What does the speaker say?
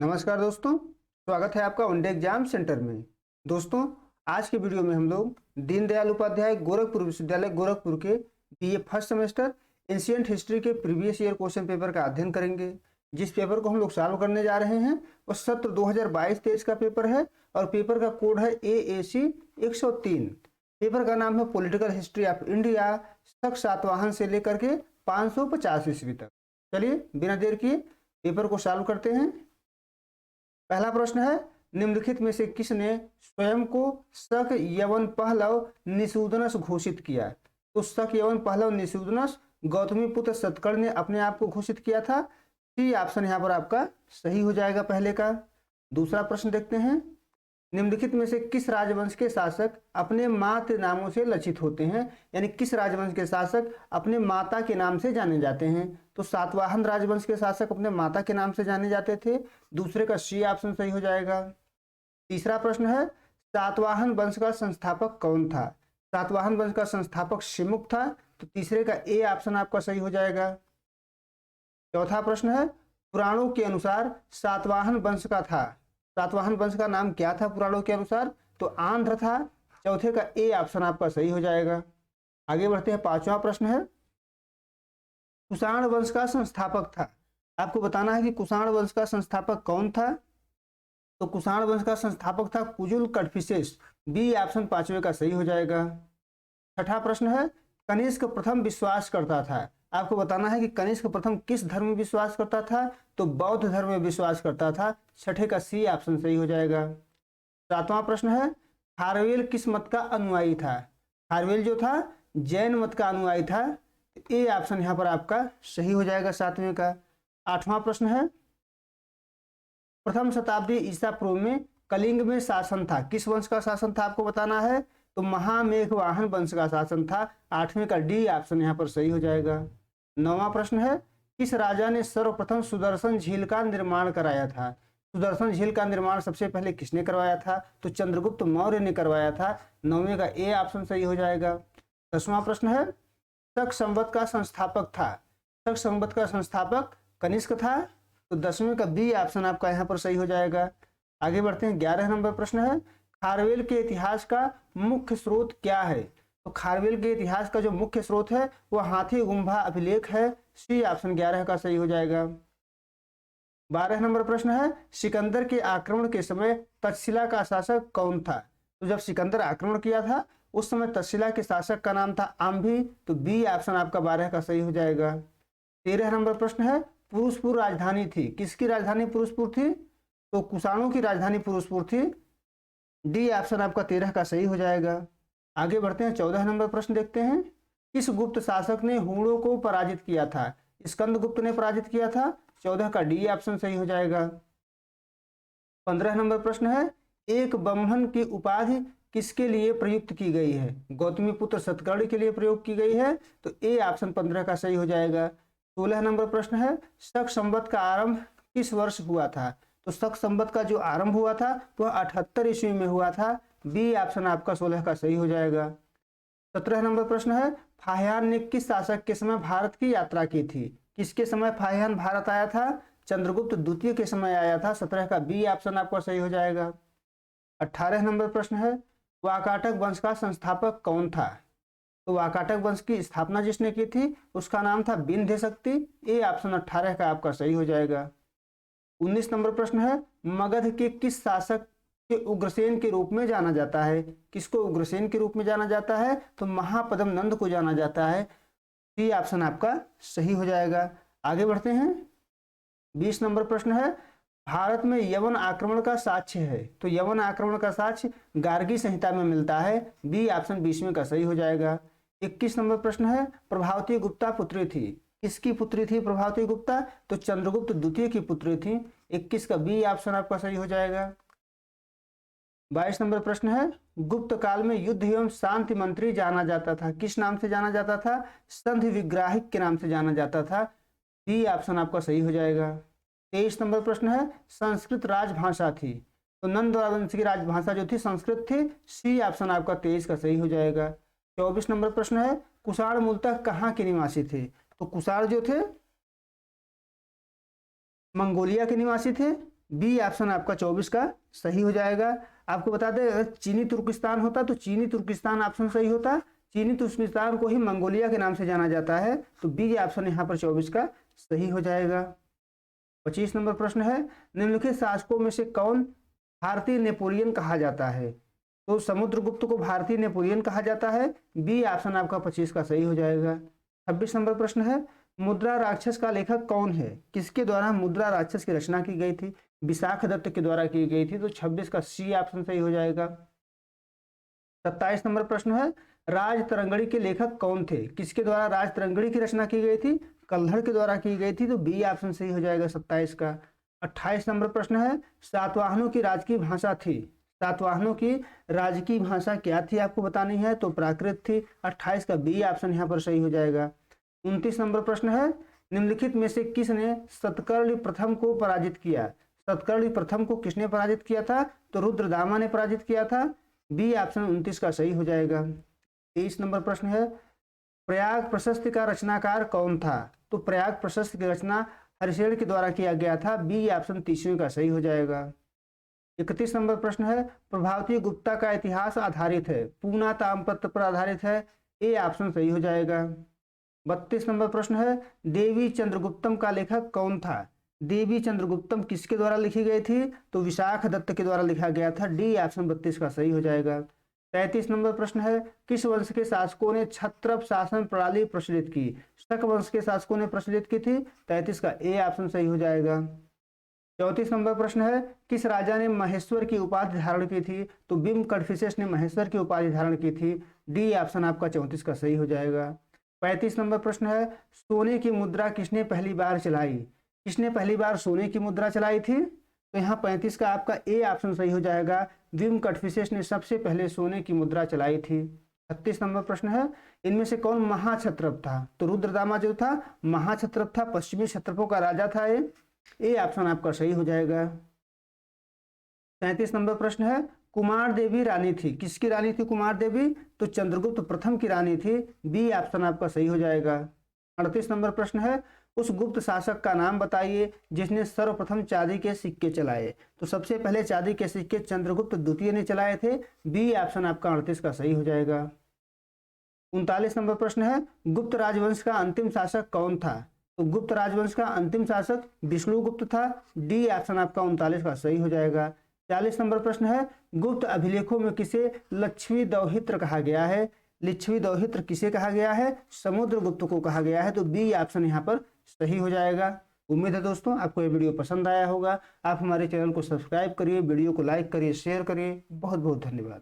नमस्कार दोस्तों, स्वागत है आपका वनडे एग्जाम सेंटर में। दोस्तों, आज के वीडियो में हम लोग दीनदयाल उपाध्याय गोरखपुर विश्वविद्यालय गोरखपुर के BA first semester ancient history के प्रीवियस ईयर क्वेश्चन पेपर का अध्ययन करेंगे। जिस पेपर को हम लोग सॉल्व करने जा रहे हैं वो सत्र 2022-23 का पेपर है और पेपर का कोड है AAC 103। पेपर का नाम है पॉलिटिकल हिस्ट्री ऑफ इंडिया, शक सातवाहन से लेकर के 550 ईस्वी तक। चलिए बिना देर किए पेपर को सॉल्व करते हैं। पहला प्रश्न है, निम्नलिखित में से किसने स्वयं को शक यवन पहलव निषूदनस घोषित किया? तो शक यवन पहलव निषूदनस गौतमीपुत्र सतकर्णी ने अपने आप को घोषित किया था। सी ऑप्शन यहाँ पर आपका सही हो जाएगा पहले का। दूसरा प्रश्न देखते हैं, निम्नलिखित में से किस राजवंश के शासक अपने मातृ नामों से लक्षित होते हैं? यानी किस राजवंश के शासक अपने माता के नाम से जाने जाते हैं? तो सातवाहन राजवंश के शासक अपने माता के नाम से जाने जाते थे। दूसरे का सी ऑप्शन सही हो जाएगा। तीसरा प्रश्न है, सातवाहन वंश का संस्थापक कौन था? सातवाहन वंश का संस्थापक शिमुख था। तो तीसरे का ए ऑप्शन आपका सही हो जाएगा। चौथा प्रश्न है, पुराणों के अनुसार सातवाहन वंश का था, सातवाहन वंश का नाम क्या था पुराणों के अनुसार? तो आंध्र था। चौथे का ए ऑप्शन आपका सही हो जाएगा। आगे बढ़ते हैं, पांचवा प्रश्न है, कुषाण वंश का संस्थापक था। आपको बताना है कि कुषाण वंश का संस्थापक कौन था। तो कुषाण वंश का संस्थापक था कुजुल कटफिसेस। बी ऑप्शन पांचवे का सही हो जाएगा। छठा प्रश्न है, कनिष्क प्रथम विश्वास करता था। आपको बताना है कि कनिष्क प्रथम किस धर्म में विश्वास करता था? तो बौद्ध धर्म में विश्वास करता था। छठे का सी ऑप्शन सही हो जाएगा। सातवां प्रश्न है, खारवेल किस मत का अनुयायी था? खारवेल जो था जैन मत का अनुयायी था। ए ऑप्शन यहाँ पर आपका सही हो जाएगा सातवें का। आठवां प्रश्न है, प्रथम शताब्दी ईसा पूर्व में कलिंग में शासन था, किस वंश का शासन था आपको बताना है? तो महामेघवाहन वंश का शासन था। आठवें का डी ऑप्शन यहाँ पर सही हो जाएगा। नौवां प्रश्न है, किस राजा ने सर्वप्रथम सुदर्शन झील का निर्माण कराया था? सुदर्शन झील का निर्माण सबसे पहले किसने करवाया था? तो चंद्रगुप्त मौर्य ने करवाया था। नौवें का ए ऑप्शन सही हो जाएगा। दसवां प्रश्न है, शक संवत का संस्थापक था। शक संवत का संस्थापक कनिष्क था। तो 10वें का बी ऑप्शन आपका यहाँ पर सही हो जाएगा। आगे बढ़ते हैं, 11 नंबर प्रश्न है, खारवेल के इतिहास का मुख्य स्रोत क्या है? तो खारवेल के इतिहास का जो मुख्य स्रोत है वह हाथी गुम्बा अभिलेख है। सी ऑप्शन 11 का सही हो जाएगा। 12 नंबर प्रश्न है, सिकंदर के आक्रमण के समय तक्षशिला का शासक कौन था? तो जब सिकंदर आक्रमण किया था उस समय तक्षशिला के शासक का नाम था आम्भी। तो बी ऑप्शन आपका 12 का सही हो जाएगा। 13 नंबर प्रश्न है, पुरुषपुर राजधानी थी, किसकी राजधानी पुरुषपुर थी? तो कुषाणों की राजधानी पुरुषपुर थी। डी ऑप्शन आपका 13 का सही हो जाएगा। आगे बढ़ते हैं, 14 नंबर प्रश्न देखते हैं, किस गुप्त शासक ने हूणों को पराजित किया था? स्कंदगुप्त ने पराजित किया था। 14 का डी ऑप्शन सही हो जाएगा। 15 नंबर प्रश्न है, एक ब्रह्मण की उपाधि किसके लिए प्रयुक्त की गई है? गौतमीपुत्र सतकर्णी के लिए प्रयोग की गई है। तो ए ऑप्शन 15 का सही हो जाएगा। 16 नंबर प्रश्न है, शक संवत का आरंभ किस वर्ष हुआ था? तो शक संवत का जो आरंभ हुआ था वह 78 ईस्वी में हुआ था। बी ऑप्शन आपका 16 का सही हो जाएगा। 17 नंबर प्रश्न है, फाहियान ने किस शासक के समय भारत की यात्रा की थी? किसके समय फाहियान भारत आया था? चंद्रगुप्त द्वितीय के समय आया था। 17 का बी ऑप्शन आपका सही हो जाएगा। 18 नंबर प्रश्न है, वाकाटक वंश का संस्थापक कौन था? तो वाकाटक वंश की स्थापना जिसने की थी उसका नाम था विंध्य शक्ति। ए ऑप्शन 18 का आपका सही हो जाएगा। 19 नंबर प्रश्न है, मगध के किस शासक के उग्रसेन के रूप में जाना जाता है? किसको उग्रसेन के रूप में जाना जाता है? तो महापद्म नंद को जाना जाता है। सी ऑप्शन आपका सही हो जाएगा। आगे बढ़ते हैं, 20 नंबर प्रश्न है, भारत में यवन आक्रमण का साक्ष्य है? तो यवन आक्रमण का साक्ष्य गार्गी संहिता में मिलता है। बी ऑप्शन 20वें का सही हो जाएगा। 21 नंबर प्रश्न है, प्रभावती गुप्ता पुत्री थी, किसकी पुत्री थी प्रभावती गुप्ता? तो चंद्रगुप्त द्वितीय की पुत्री थी। 21 का बी ऑप्शन आपका सही हो जाएगा। 22 नंबर प्रश्न है, गुप्त काल में युद्ध एवं शांति मंत्री जाना जाता था, किस नाम से जाना जाता था? संधि विग्राहिक के नाम से जाना जाता था। बी ऑप्शन आपका सही हो जाएगा। 23 नंबर प्रश्न है, संस्कृत राजभाषा थी, तो नंद वंश की राजभाषा जो थी संस्कृत थी। सी ऑप्शन आपका 23 का सही हो जाएगा। 24 नंबर प्रश्न है, कुषाण मूलतः कहाँ के निवासी थे? तो कुषाण जो थे मंगोलिया के निवासी थे। बी ऑप्शन आपका 24 का सही हो जाएगा। आपको बता दें अगर चीनी तुर्किस्तान होता तो चीनी तुर्किस्तान ऑप्शन सही होता। चीनी तुर्किस्तान को ही मंगोलिया के नाम से जाना जाता है, तो बी ऑप्शन यहाँ पर 24 का सही हो जाएगा। 25 नंबर प्रश्न है, निम्नलिखित शासकों में से कौन भारतीय नेपोलियन कहा जाता है? तो समुद्रगुप्त को भारतीय नेपोलियन कहा जाता है। बी ऑप्शन आपका 25 का सही हो जाएगा। 26 नंबर प्रश्न है, मुद्रा राक्षस का लेखक कौन है? किसके द्वारा मुद्रा राक्षस की रचना की गई थी? विशाख दत्त के द्वारा की गई थी, तो 26 का सी ऑप्शन सही हो जाएगा। 27 नंबर प्रश्न है, राज तरंगड़ी के लेखक कौन थे? किसके द्वारा राज तरंगड़ी की रचना की गई थी? कल्हड़ के द्वारा की गई थी, तो बी ऑप्शन सही हो जाएगा 27 का। 28 नंबर प्रश्न है, सातवाहनों की राजकीय भाषा थी। सातवाहनों की राजकीय भाषा क्या थी आपको बतानी है, तो प्राकृत थी। 28 का बी ऑप्शन यहाँ पर सही हो जाएगा। 29 नंबर प्रश्न है, निम्नलिखित में से किसने सतकर्णी प्रथम को पराजित किया? सतकर्णी प्रथम को किसने पराजित किया था? तो रुद्रदामा ने पराजित किया था। बी ऑप्शन 29 का सही हो जाएगा। 23 नंबर प्रश्न है, प्रयाग प्रशस्ति का रचनाकार कौन था? तो प्रयाग प्रशस्ति की रचना हरिशेन के द्वारा किया गया था। बी ऑप्शन 30वें का सही हो जाएगा। 31 नंबर प्रश्न है, प्रभावती गुप्ता का इतिहास आधारित है, पूना ताम्रपत्र पर आधारित है। ए ऑप्शन सही हो जाएगा। 32 नंबर प्रश्न है, देवी चंद्रगुप्तम का लेखक कौन था? देवी चंद्रगुप्तम किसके द्वारा लिखी गई थी? तो विशाख दत्त के द्वारा लिखा गया था। डी ऑप्शन 32 का सही हो जाएगा। 33 नंबर प्रश्न है, किस वंश के शासकों ने क्षत्रप शासन प्रणाली प्रचलित की? शक वंश के शासकों ने प्रचलित की थी। 33 का ए ऑप्शन सही हो जाएगा। 34 नंबर प्रश्न है, किस राजा ने महेश्वर की उपाधि धारण की थी? तो बिंब कड़फिसेस ने महेश्वर की उपाधि धारण की थी। डी ऑप्शन आपका 34 का सही हो जाएगा। 35 नंबर प्रश्न है, सोने की मुद्रा किसने पहली बार चलाई? किसने पहली बार सोने की मुद्रा चलाई थी? तो यहाँ 35 का आपका ए ऑप्शन सही हो जाएगा। बिंब कड़फिसेस ने सबसे पहले सोने की मुद्रा चलाई थी। 36 नंबर प्रश्न है, इनमें से कौन महाक्षत्रप था? तो रुद्रदामा जो था महाक्षत्रप था, पश्चिमी क्षत्रपों का राजा था। ए ऑप्शन आपका सही हो जाएगा। 37 नंबर प्रश्न है, कुमार देवी रानी थी, किसकी रानी थी कुमार देवी? तो चंद्रगुप्त प्रथम की रानी थी। बी ऑप्शन आपका सही हो जाएगा। 38 नंबर प्रश्न है, उस गुप्त शासक का नाम बताइए जिसने सर्वप्रथम चांदी के सिक्के चलाए। तो सबसे पहले चांदी के सिक्के चंद्रगुप्त द्वितीय ने चलाए थे। बी ऑप्शन आपका 38 का सही हो जाएगा। 39 नंबर प्रश्न है, गुप्त राजवंश का अंतिम शासक कौन था? तो गुप्त राजवंश का अंतिम शासक विष्णुगुप्त था। डी ऑप्शन आपका 39 का सही हो जाएगा। 40 नंबर प्रश्न है, गुप्त अभिलेखों में किसे लक्ष्मी दौहित्र कहा गया है? लिच्छवी दौहित्र किसे कहा गया है? समुद्रगुप्त को कहा गया है। तो बी ऑप्शन यहाँ पर सही हो जाएगा। उम्मीद है दोस्तों आपको ये वीडियो पसंद आया होगा। आप हमारे चैनल को सब्सक्राइब करिए, वीडियो को लाइक करिए, शेयर करिए। बहुत बहुत धन्यवाद।